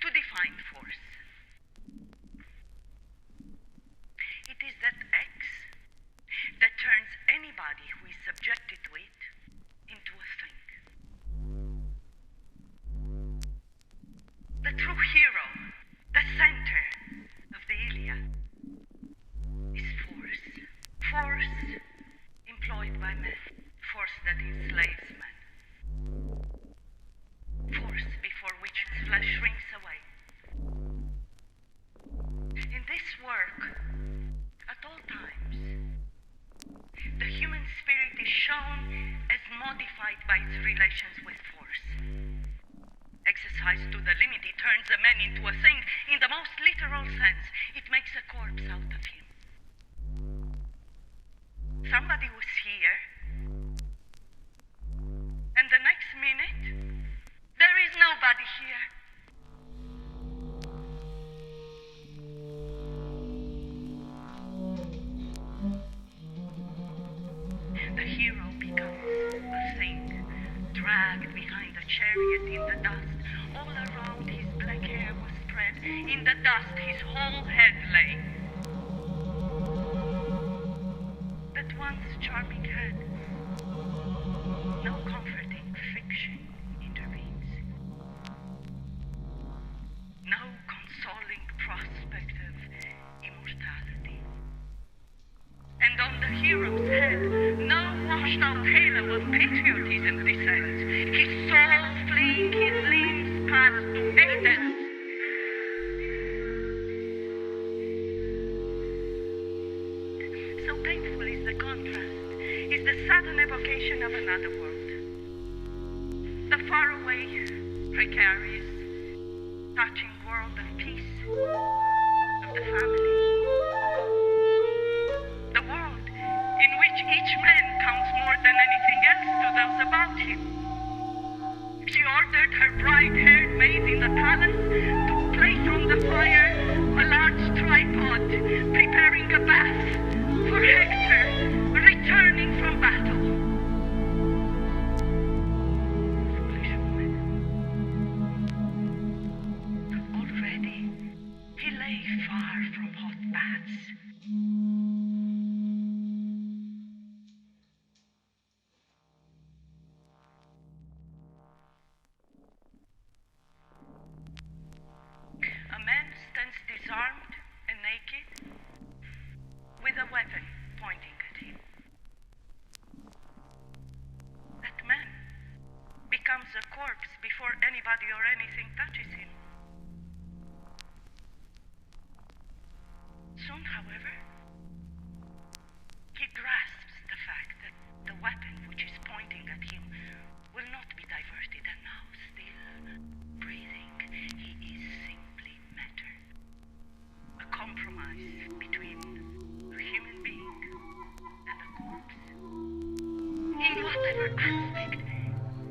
to define force. It is that X that turns anybody who is subjected to it into a thing. The true hero, the center of the Iliad, is force. Force employed by men. Force that enslaves men. Force before which his flesh shrinks away. In this work, at all times, the human spirit is shown as modified by its relations with force. Exercised to the limit, it turns a man into a thing. In the most literal sense, it makes a corpse out of him. Somebody was here, and the next minute, there is nobody here. The hero becomes a thing, dragged behind a chariot in the dust. All around his black hair was spread. In the dust his whole head lay. That once charming head, no comforting fiction intervenes. No consoling prospect of immortality. And on the hero's head, no washed-out halo of patriotism descends. His soul fleeing his limbs past to Hades. So painful is the contrast, is the sudden evocation of another world. The faraway, precarious, touching world of peace, of the family. The world in which each man counts more than anything else to those about him. She ordered her bright-haired maid in the palace to place on the fire a large tripod, preparing a bath for Hector returning from battle. Foolish woman. Already he lay far from hot baths. A man stands disarmed and naked, with a weapon pointing at him. That man becomes a corpse before anybody or anything touches him. Soon, however, he grasps the fact that the weapon which is pointing at him will not be diverted, and now, still breathing, he is simply matter. A compromise between a human being and a corpse. In whatever aspect,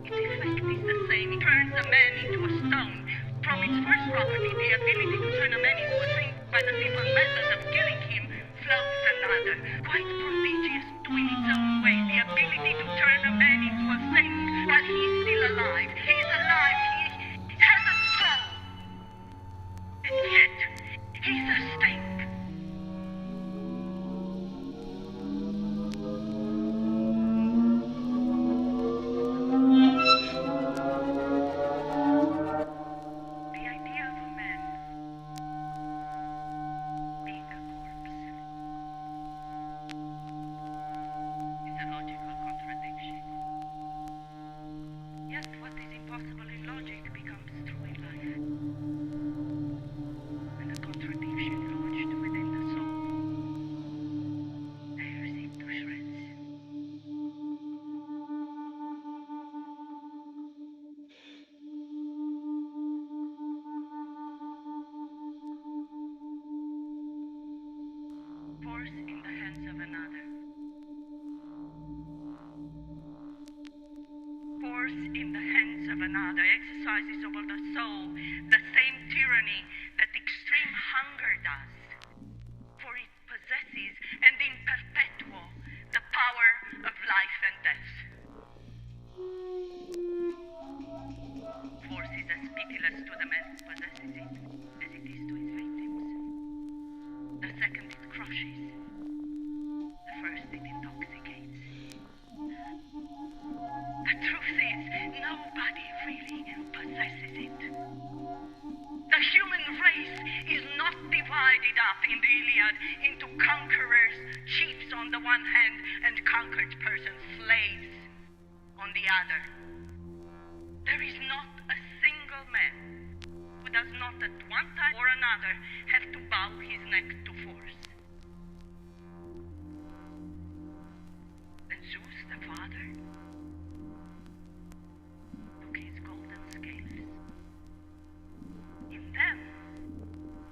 its effect is the same. It turns a man into a stone. From its first property, the ability to turn a man into a thing by the simple method of killing him, flows another, quite prodigious in its own way, the ability to turn a man into a thing while he is still alive. He is alive, he has a soul. And yet, he's a stink. The idea of a man being a corpse is a logical contradiction. Yet what is impossible in logic becomes true in life. And a contradiction lodged within the soul tears it to shreds. Force in the hands of another. Force in the hands of another exercises over the soul the same tyranny that extreme hunger does. For it possesses, and in perpetual, the power of life and death. Force is as pitiless to the man who possesses it one hand and conquered persons slaves on the other. There is not a single man who does not at one time or another have to bow his neck to force. And Zeus, the father, took his golden scales. In them,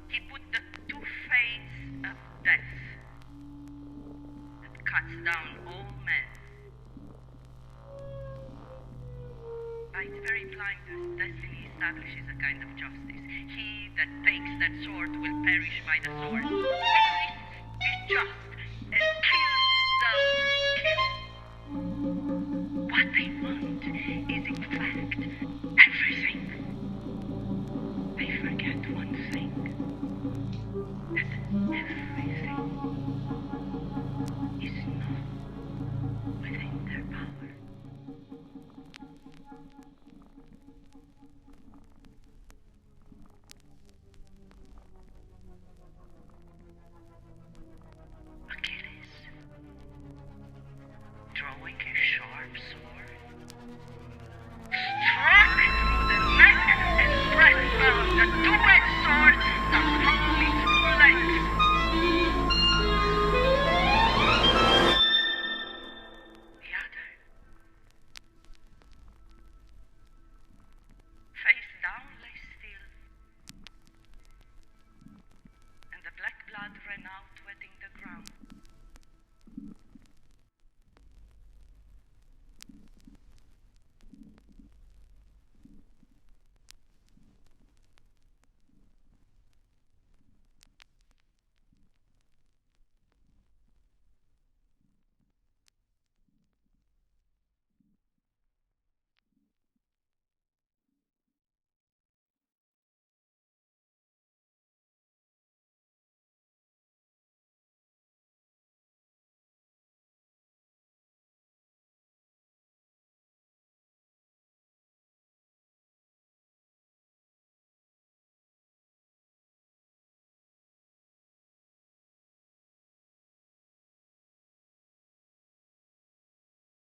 he put the two fates of death that cuts down all men. By its very blindness, destiny establishes a kind of justice. He that takes that sword will perish by the sword. And this is just.